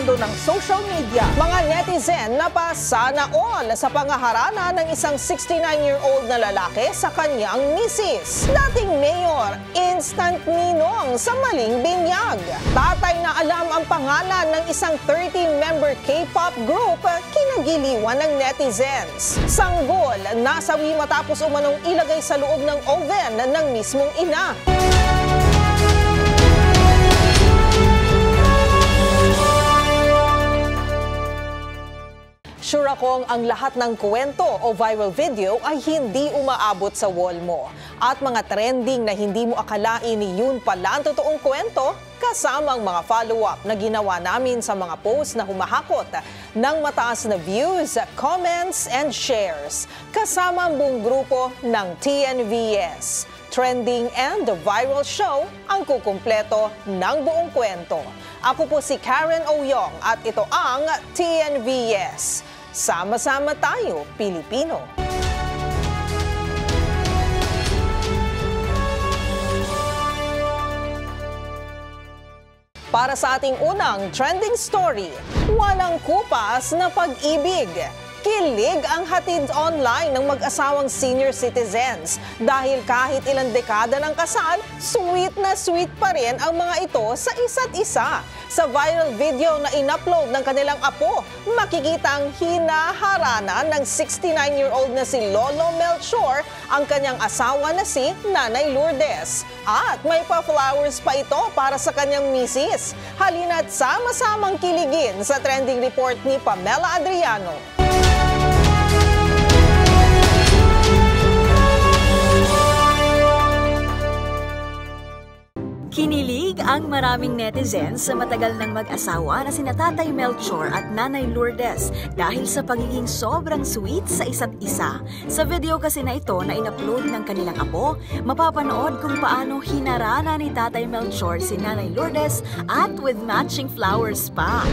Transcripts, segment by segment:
mundo ng social media. Mga netizen na pa sana all sa pangaharana ng isang 69-year-old na lalaki sa kanyang misis. Dating mayor, instant ninong sa maling binyag. Tatay na alam ang pangalan ng isang 13-member K-pop group, kinagiliwan ng netizens. Sanggol, nasawi matapos umanong ilagay sa loob ng oven ng mismong ina. Sure akong ang lahat ng kwento o viral video ay hindi umaabot sa wall mo. At mga trending na hindi mo akalain yun pala ang totoong kwento, kasama ang mga follow-up na ginawa namin sa mga post na humahakot ng mataas na views, comments, and shares. Kasama ang buong grupo ng TNVS. Trending and the viral show ang kukumpleto ng buong kwento. Ako po si Karen Oyong at ito ang TNVS. Sama-sama tayo, Pilipino. Para sa ating unang trending story, walang kupas na pag-ibig. Kilig ang hatid online ng mag-asawang senior citizens dahil kahit ilang dekada ng kasal, sweet na sweet pa rin ang mga ito sa isa't isa. Sa viral video na in-upload ng kanilang apo, makikita ang hinaharana ng 69-year-old na si Lolo Melchor ang kanyang asawa na si Nanay Lourdes. At may pa-flowers pa ito para sa kanyang misis. Halina't sama-samang kiligin sa trending report ni Pamela Adriano. Kinilig ang maraming netizens sa matagal ng mag-asawa na sina Tatay Melchor at Nanay Lourdes dahil sa pagiging sobrang sweet sa isa't isa. Sa video kasi na ito na in-upload ng kanilang apo, mapapanood kung paano hinarana ni Tatay Melchor si Nanay Lourdes at with matching flowers pa.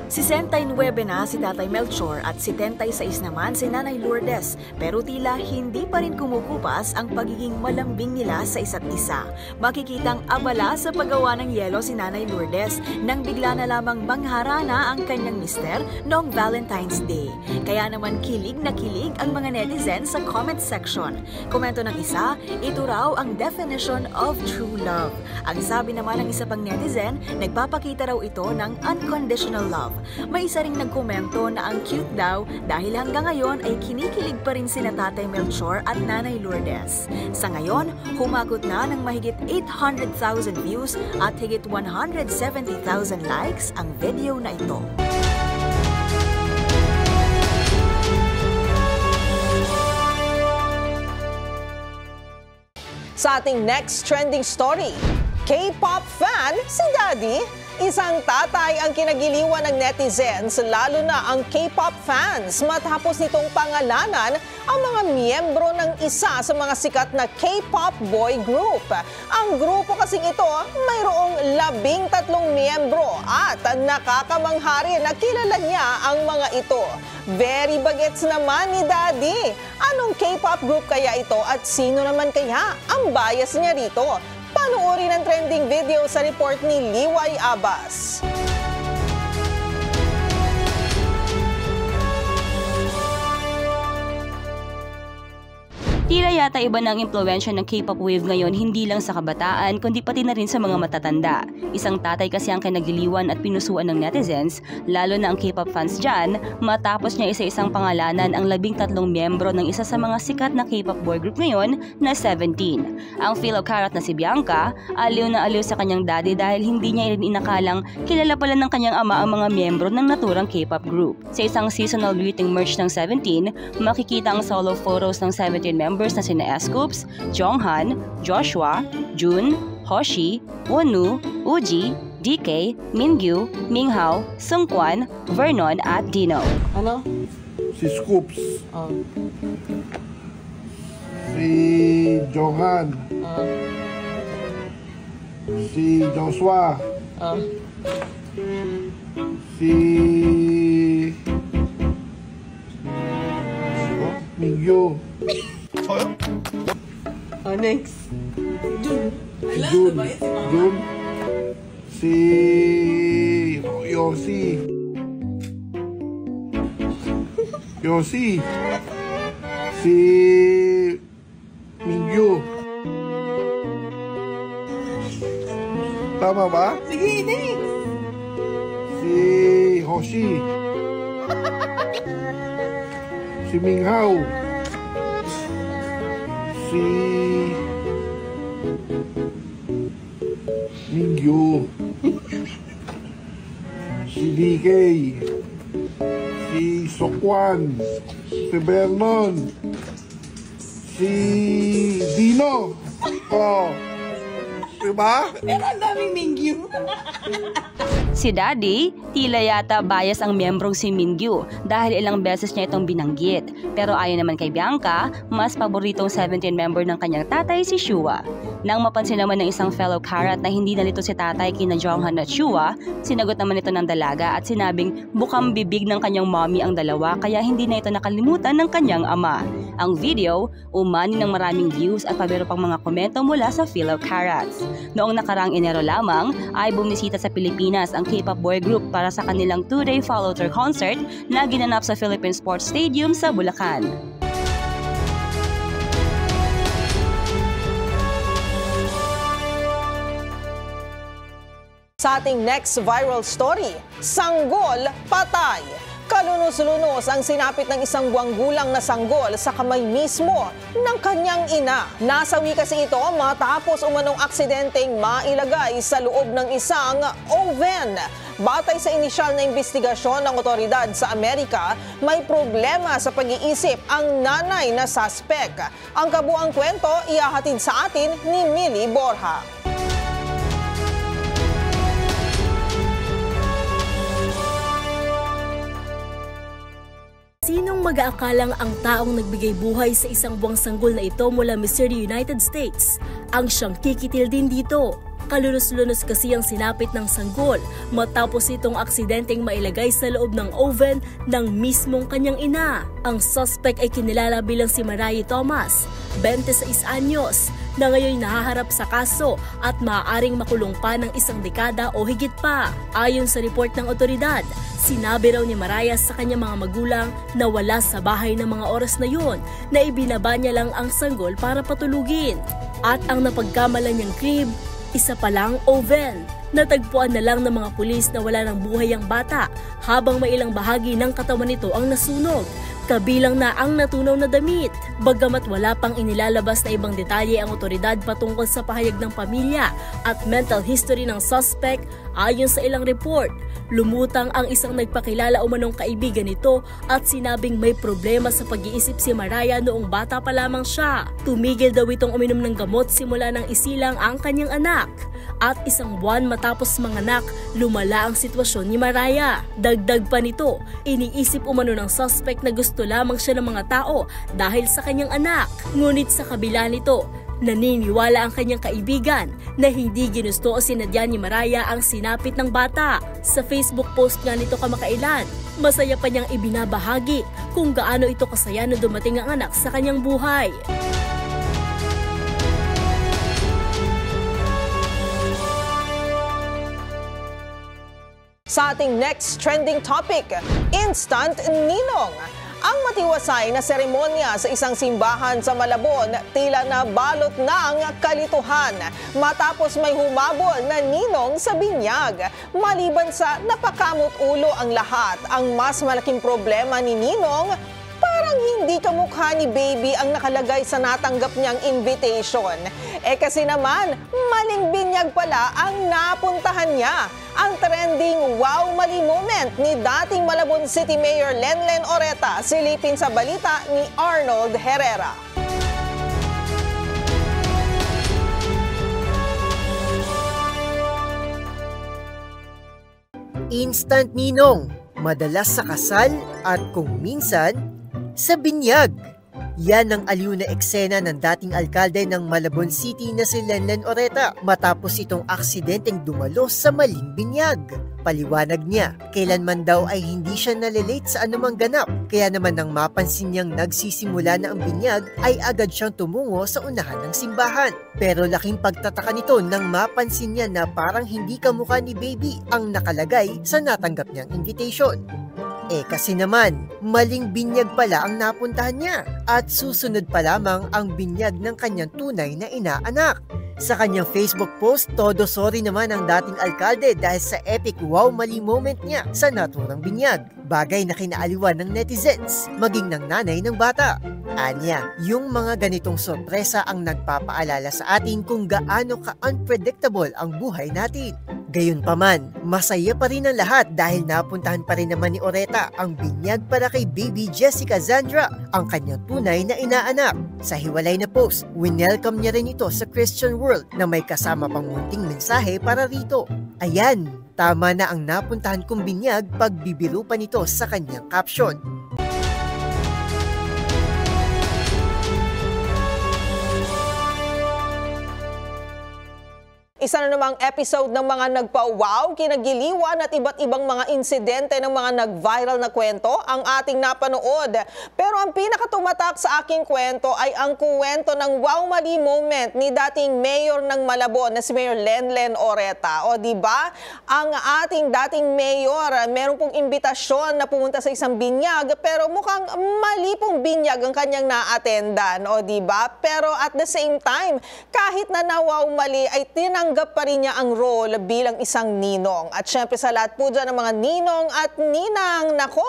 Si 69 na si Tatay Melchor at 76 naman si Nanay Lourdes, pero tila hindi pa rin kumukupas ang pagiging malambing nila sa isa't isa. Makikitang abala sa paggawa ng yelo si Nanay Lourdes nang bigla na lamang mangharana ang kanyang mister noong Valentine's Day. Kaya naman kilig na kilig ang mga netizens sa comment section. Komento ng isa, ito raw ang definition of true love. Ang sabi naman ng isa pang netizen, nagpapakita raw ito ng unconditional love. May isa ring nagkomento na ang cute daw dahil hanggang ngayon ay kinikilig pa rin sina Tatay Melchor at Nanay Lourdes. Sa ngayon, humagot na ng mahigit 800,000 views at higit 170,000 likes ang video na ito. Sa ating next trending story, K-pop fan si Daddy. Isang tatay ang kinagiliwan ng netizens, lalo na ang K-pop fans, matapos nitong pangalanan ang mga miyembro ng isa sa mga sikat na K-pop boy group. Ang grupo kasing ito mayroong 13 miyembro at nakakamangha rin na kilala niya ang mga ito. Very bagets naman ni Daddy. Anong K-pop group kaya ito at sino naman kaya ang bias niya rito? Panoorin ang trending video sa report ni Liway Abbas. Tila yata iba na ang impluwensya ng K-pop wave ngayon hindi lang sa kabataan kundi pati na rin sa mga matatanda. Isang tatay kasi ang kinagiliwan at pinusuan ng netizens, lalo na ang K-pop fans dyan, matapos niya isa-isang pangalanan ang 13 miyembro ng isa sa mga sikat na K-pop boy group ngayon na 17. Ang fellow Karat na si Bianca, aliw na aliw sa kanyang daddy dahil hindi niya rin inakalang kilala pala ng kanyang ama ang mga miyembro ng naturang K-pop group. Sa isang seasonal greeting merch ng 17, makikita ang solo photos ng 17 members na sina Scoops, Jonghan, Joshua, Jun, Hoshi, Wonu, Uji, DK, Mingyu, Minghao, Seungkwan, Vernon at Dino. Ano? Si Scoops. Si Jonghan. Si Joshua. Si Mingyu. Next. Si Jun. Si Yossi. Si Mingyu. Tama ba? Sige, next. Si Hoshi. Si Minghao. Si Mingyu. Si DK. Si Sokwan. Si Vernon. Si Dino. Oh. Diba? Pero ang daming Mingyu. Si Daddy, tila yata bias ang miyembrong si Mingyu dahil ilang beses niya itong binanggit. Pero ayon naman kay Bianca, mas paboritong 17 member ng kanyang tatay si Shua. Nang mapansin naman ng isang fellow Karat na hindi nalito si tatay kina Jonghan at Shua, sinagot naman ito ng dalaga at sinabing bukang bibig ng kanyang mommy ang dalawa kaya hindi na ito nakalimutan ng kanyang ama. Ang video, umani ng maraming views at pabiro pang mga komento mula sa fellow Karats. Noong nakaraang Enero lamang ay bumisita sa Pilipinas ang K-pop boy group para sa kanilang 2-day follow tour concert na ginanap sa Philippine Sports Stadium sa Bulacan. Sa ating next viral story, sanggol patay. Kalunos-lunos ang sinapit ng isang buwang gulang na sanggol sa kamay mismo ng kanyang ina. Nasawi kasi ito matapos umanong aksidenteng mailagay sa loob ng isang oven. Batay sa inisyal na investigasyon ng otoridad sa Amerika, may problema sa pag-iisip ang nanay na suspect. Ang kabuang kwento ihahatid sa atin ni Millie Borja. Sinong mag-aakalang ang taong nagbigay buhay sa isang buwang sanggol na ito mula Missouri, United States ang siyang kikitil din dito? Kalunos-lunos kasi ang sinapit ng sanggol matapos itong aksidenteng mailagay sa loob ng oven ng mismong kanyang ina. Ang suspect ay kinilala bilang si Marae Thomas, 26 anyos, na ngayon nahaharap sa kaso at maaaring makulong pa ng 1 dekada o higit pa. Ayon sa report ng otoridad, sinabi raw ni Marae sa kanyang mga magulang na wala sa bahay ng mga oras na yun na ibinaba niya lang ang sanggol para patulugin. At ang napagkamalan niyang crib, isa palang oven. Natagpuan na lang ng mga pulis na wala ng buhay ang bata habang may ilang bahagi ng katawan nito ang nasunog. Kabilang na ang natunaw na damit. Bagamat wala pang inilalabas na ibang detalye ang otoridad patungkol sa pahayag ng pamilya at mental history ng suspect, ayon sa ilang report, lumutang ang isang nagpakilala umanong kaibigan nito at sinabing may problema sa pag-iisip si Marae noong bata pa lamang siya. Tumigil daw itong uminom ng gamot simula nang isilang ang kanyang anak. At 1 buwan matapos manganak, lumala ang sitwasyon ni Marae. Dagdag pa nito, iniisip umano ng suspect na gusto lamang siya ng mga tao dahil sa kanyang anak. Ngunit sa kabila nito, naniniwala ang kanyang kaibigan na hindi ginusto o sinadya ni Marae ang sinapit ng bata. Sa Facebook post nga nito kamakailan, masaya pa niyang ibinabahagi kung gaano ito kasaya na dumating ang anak sa kanyang buhay. Sa ating next trending topic, instant ninong. Ang matiwasay na seremonya sa isang simbahan sa Malabon tila na balot ng kalituhan matapos may humabol na ninong sa binyag. Maliban sa napakamot ulo ang lahat, ang mas malaking problema ni Ninong, parang hindi kamukha ni baby ang nakalagay sa natanggap niyang invitation. Kasi naman, maling binyag pala ang napuntahan niya. Ang trending wow mali moment ni dating Malabon City Mayor Lenlen Oreta, silipin sa balita ni Arnold Herrera. Instant ninong, madalas sa kasal at kung minsan, sa binyag. Yan ang aliw na eksena ng dating alkalde ng Malabon City na si Lenlen Oreta matapos itong aksidenteng dumalo sa maling binyag. Paliwanag niya, kailanman daw ay hindi siya nalilate sa anumang ganap. Kaya naman nang mapansin niyang nagsisimula na ang binyag ay agad siyang tumungo sa unahan ng simbahan. Pero laking pagtataka nito nang mapansin niya na parang hindi kamukha ni Baby ang nakalagay sa natanggap niyang invitation. Kasi naman, maling binyag pala ang napuntahan niya at susunod pa lamang ang binyag ng kanyang tunay na inaanak. Sa kanyang Facebook post, todo sorry naman ang dating alkalde dahil sa epic wow mali moment niya sa naturang binyag. Bagay na kinaaliwan ng netizens, maging ng nanay ng bata. Anya, yung mga ganitong sorpresa ang nagpapaalala sa atin kung gaano ka-unpredictable ang buhay natin. Gayunpaman, masaya pa rin ang lahat dahil napuntahan pa rin naman ni Oreta ang binyag para kay Baby Jessica Zandra, ang kanyang tunay na inaanak. Sa hiwalay na post, winelcome niya rin ito sa Christian world na may kasama pang munting mensahe para rito. Ayan, tama na ang napuntahan kong binyag pagbibiro pa nito sa kanyang caption. Isa na namang episode ng mga nagpa-wow, kinagiliwan at iba't ibang mga insidente ng mga nag-viral na kwento ang ating napanood. Pero ang pinakatumatak sa aking kwento ay ang kwento ng wow mali moment ni dating mayor ng Malabon na si Mayor Lenlen Oreta. O di ba? Ang ating dating mayor, meron pong imbitasyon na pumunta sa isang binyag pero mukhang mali pong binyag ang kanyang na-attendan. O di ba? Pero at the same time, kahit na nawaw mali ay tinanggap pa rin niya ang role bilang isang ninong. At syempre sa lahat po dyan ng mga ninong at ninang, nako,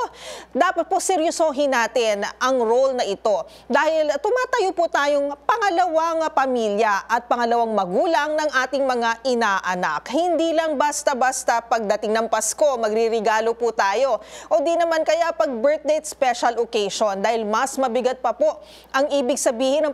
dapat po seryosohin natin ang role na ito. Dahil tumatayo po tayong pangalawang pamilya at pangalawang magulang ng ating mga inaanak. Hindi lang basta-basta pagdating ng Pasko, magririgalo po tayo. O di naman kaya pag birthday at special occasion dahil mas mabigat pa po ang ibig sabihin ng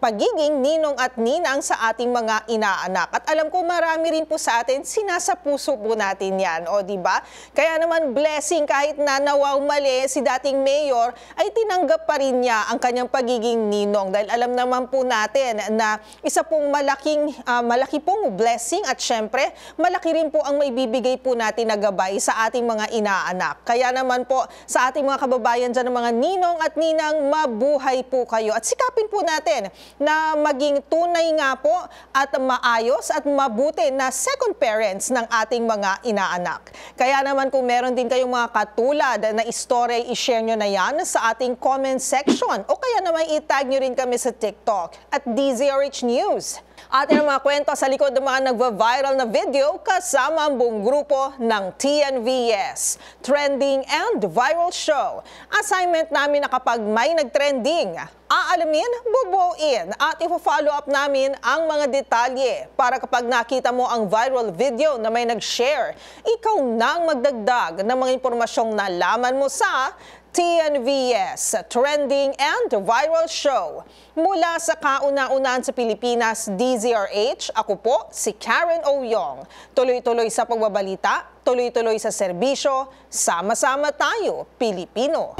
pagiging ninong at ninang sa ating mga inaanak. At alam ko marami rin po sa atin, sinasapuso po natin yan, o di ba? Kaya naman blessing kahit na nawaw mali si dating mayor, ay tinanggap pa rin niya ang kanyang pagiging ninong. Dahil alam naman po natin na isa pong malaki pong blessing at syempre, malaki rin po ang maibibigay po natin na gabay sa ating mga inaanak. Kaya naman po sa ating mga kababayan dyan ng mga ninong at ninang, mabuhay po kayo. At sikapin po natin na maging tunay nga po at maayos at mabuti na second parents ng ating mga inaanak. Kaya naman kung meron din kayong mga katulad na istorya, i-share nyo na yan sa ating comment section o kaya naman itag nyo rin kami sa TikTok at DZRH News. Atin ang mga kwento sa likod ng mga nagva-viral na video kasama ang buong grupo ng TNVS, Trending and Viral Show. Assignment namin na kapag may nagtrending, aalamin, bubuin at ipo-follow up namin ang mga detalye para kapag nakita mo ang viral video na may nag-share, ikaw nang magdagdag ng mga impormasyong nalaman mo sa TNVS, Trending and Viral Show. Mula sa kauna-unahan sa Pilipinas, DZRH, ako po si Karen Oyong. Tuloy-tuloy sa pagbabalita, tuloy-tuloy sa serbisyo, sama-sama tayo, Pilipino.